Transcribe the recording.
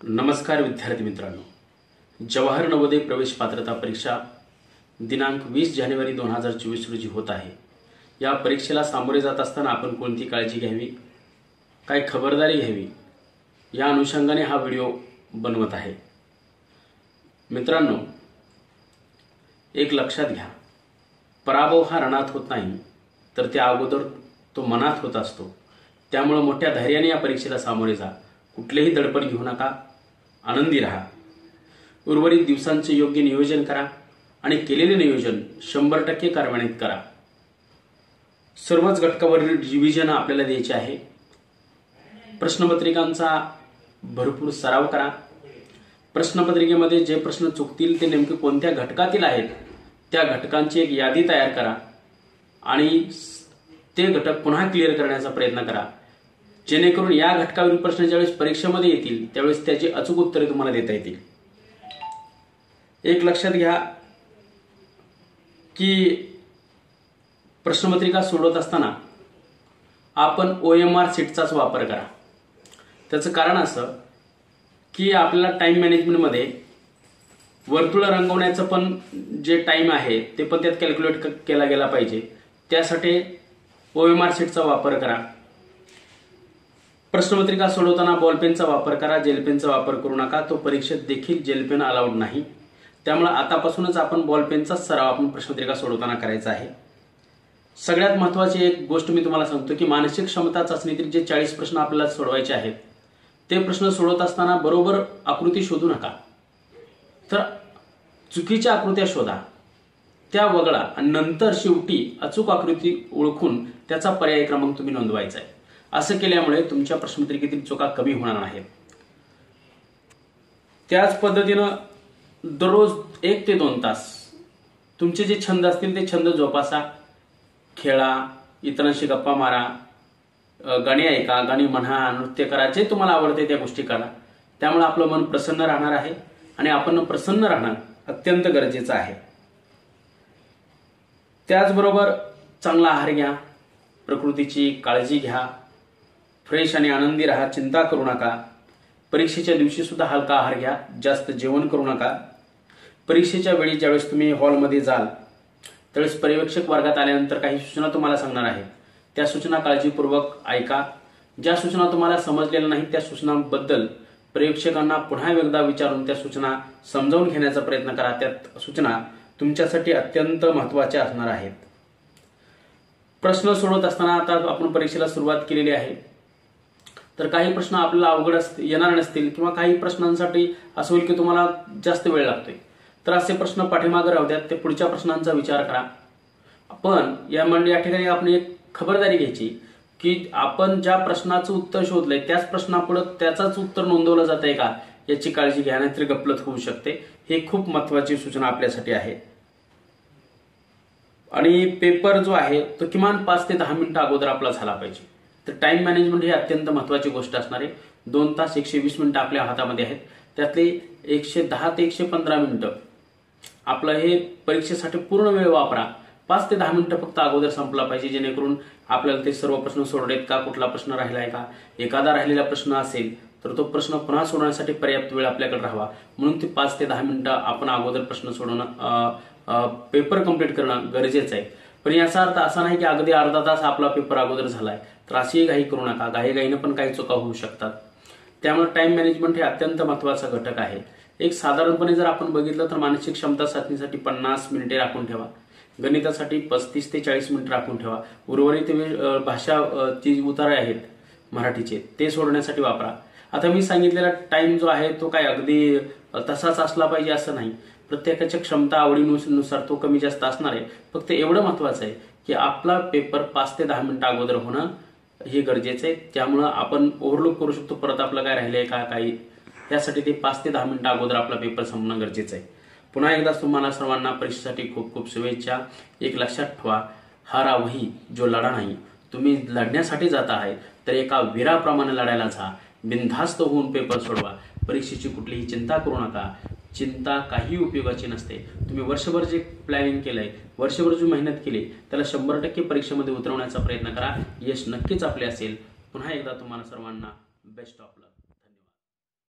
नमस्कार विद्यार्थी मित्रांनो, जवाहर नवोदय प्रवेश पात्रता परीक्षा दिनांक 20 जानेवारी 2024 रोजी होत आहे। या परीक्षेला सामोरे जात असताना आपण कोणती काळजी घ्यावी, काय खबरदारी घ्यावी, या अनुषंगाने हा व्हिडिओ बनवत आहे। मित्रांनो, एक लक्षात घ्या, पराभव हा रणात होत नाही तर त्या अगोदर तो मनात होत असतो। त्यामुळे मोठ्या धैर्याने या परीक्षेला सामोरे जा, कुठलेही दडपण घेऊ नका, आनंदी रहा। उर्वरित दिवसांचे योग्य नियोजन करा आणि केलेले नियोजन 100% कार्यान्वित करा। सर्वच घटकावरील रिव्हिजन आपल्याला द्यायचे आहे। प्रश्नपत्रिकांचा भरपूर सराव करा। प्रश्नपत्रिकेमध्ये जे प्रश्न चुकतील ते नेमके कोणत्या घटकातील आहेत त्या घटकांची एक यादी तयार करा आणि ते घटक पुन्हा क्लिअर करण्याचा प्रयत्न करा, जेणेकरून या घटकावरील प्रश्न ज्यावेळेस परीक्षेमध्ये येतील त्यावेळेस त्याची अचूक उत्तरे तुम्हाला देता येतील। एक लक्षात घ्या की प्रश्नपत्रिका सोडवत असताना आपण OMR शीटचाच वापर करा। त्याचं कारण असं की आपल्याला टाइम मॅनेजमेंटमध्ये वर्तुळ रंगवण्याचं पण जे टाइम आहे ते पण त्यात कॅल्क्युलेट केला गेला पाहिजे। त्यासाठी OMR शीटचा वापर करा। प्रश्नपत्रिका सोडवताना बॉलपेनचा वापर करा, जेलपेनचा वापर करू नका। तो परीक्षेत देखील जेलपेन अलाउड नाही। त्यामुळे आतापासूनच आपण बॉलपेनचा सराव आपण प्रश्नपत्रिका सोडवताना करायचा आहे। सगळ्यात महत्त्वाची एक गोष्ट मी तुम्हाला सांगतो की मानसिक क्षमता चाचणीतील जे 40 प्रश्न आपल्याला सोडवायचे आहेत ते प्रश्न सोडवत असताना बरोबर आकृती शोधू नका, तर चुकीच्या आकृत्या शोधा, त्या वगळा आणि नंतर शेवटी अचूक आकृती ओळखून त्याचा पर्याय क्रमांक तुम्ही नोंदवायचा आहे। असं केल्यामुळे तुमच्या प्रश्नपत्रिकेतील चुका कमी होणार नाहीत। त्याच पद्धतीनं दररोज 1 ते 2 तास तुमचे जे छंद असतील ते छंद जोपासा, खेळा, इतरांशी गप्पा मारा, गाणी ऐका, गाणी म्हणा, नृत्य करा, जे तुम्हाला आवडते त्या गोष्टी करा। त्यामुळे आपलं मन प्रसन्न राहणार आहे आणि आपण प्रसन्न राहणं अत्यंत गरजेचं आहे। त्याचबरोबर चांगला आहार घ्या, प्रकृतीची काळजी घ्या, फ्रेश आणि आनंदी राहा, चिंता करू नका। परीक्षेच्या दिवशी सुद्धा हलका आहार घ्या, जास्त जेवण करू नका। परीक्षेच्या वेळी ज्यावेळेस तुम्ही हॉलमध्ये जाल त्यावेळेस पर्यवेक्षक वर्गात आल्यानंतर काही सूचना तुम्हाला सांगणार आहेत, त्या सूचना काळजीपूर्वक ऐका। ज्या सूचना तुम्हाला समजलेल्या नाहीत त्या सूचनांबद्दल पर्यवेक्षकांना पुन्हा एकदा विचारून त्या सूचना समजावून घेण्याचा प्रयत्न करा। त्या सूचना तुमच्यासाठी अत्यंत महत्त्वाच्या असणार आहेत। प्रश्न सोडवत असताना आता आपण परीक्षेला सुरुवात केलेली आहे, तर काही प्रश्न आपल्याला अवघड येणार नसतील किंवा काही प्रश्नांसाठी असं होईल की तुम्हाला जास्त वेळ लागतोय, तर असे प्रश्न पाठीमागे राहू द्यात, ते पुढच्या प्रश्नांचा विचार करा। पण या ठिकाणी आपण एक खबरदारी घ्यायची की आपण ज्या प्रश्नाचं उत्तर शोधलंय त्याच प्रश्नापुढे त्याचाच उत्तर नोंदवलं जातंय का याची काळजी घ्या, नाहीतर गफलत होऊ शकते। हे खूप महत्त्वाची सूचना आपल्यासाठी आहे। आणि पेपर जो आहे तो किमान 5 ते 10 मिनिटं अगोदर आपला झाला पाहिजे। तर टाइम मॅनेजमेंट ही अत्यंत महत्त्वाची गोष्ट असणार आहे। 2 तास 120 मिनिटं आपल्या हातामध्ये आहेत, त्यातले 110 ते 115 मिनिटं आपलं हे परीक्षेसाठी पूर्ण वेळ वापरा। 5 ते 10 मिनिटं फक्त अगोदर संपला पाहिजे, जेणेकरून आपल्याला ते सर्व प्रश्न सोडवलेत का, कुठला प्रश्न राहिलाय का, एखादा राहिलेला प्रश्न असेल तर तो प्रश्न पुन्हा सोडवण्यासाठी पर्याप्त वेळ आपल्याकडे राहावा, म्हणून ते 5 ते 10 मिनिटं आपण अगोदर प्रश्न सोडवणं, पेपर कंप्लीट करणं गरजेचं आहे। पण याचा अर्थ असा नाही की अगदी अर्धा तास आपला पेपर अगोदर झालाय तर अशीही घाई करू नका, घाईघाईनं पण काही चुका होऊ शकतात। त्यामुळे टाइम मॅनेजमेंट हे अत्यंत महत्त्वाचा घटक आहे। एक साधारणपणे जर आपण बघितलं तर मानसिक क्षमता चाचणीसाठी 50 मिनिटे राखून ठेवा, गणितासाठी 35 ते 40 मिनिट राखून ठेवा, उर्वरित भाषा ची उतारे आहेत मराठीचे ते सोडण्यासाठी वापरा। आता मी सांगितलेला टाइम जो आहे तो काय अगदी तसाच असला पाहिजे असं नाही, प्रत्येकाच्या क्षमता आवडीनुसार तो कमी जास्त असणार आहे। फक्त एवढं महत्त्वाचं आहे की आपला पेपर 5 ते 10 मिनिटं अगोदर होणं हे गरजेचं आहे। त्यामुळे आपण ओव्हरलुक करू शकतो परत आपलं काय राहिलंय का काही, त्यासाठी ते 5 ते 10 मिनिटं अगोदर आपला पेपर संपणं गरजेचं आहे। पुन्हा एकदा तुम्हाला सर्वांना परीक्षेसाठी खूप खूप शुभेच्छा। एक लक्षात ठेवा, हारा वही जो लढा नाही, तुम्ही लढण्यासाठी जात आहे तर एका वीराप्रमाणे लढायला जा, बिनधास्त होऊन पेपर सोडवा, परीक्षेची कुठलीही चिंता करू नका। चिंता काही उपयोगाची नसते। तुम्ही वर्षभर जे प्लॅनिंग केलंय, वर्षभर जी मेहनत केली त्याला 100% परीक्षेमध्ये उतरवण्याचा प्रयत्न करा, यश नक्कीच आपले असेल। पुन्हा एकदा तुम्हाला सर्वांना बेस्ट ऑफ लक।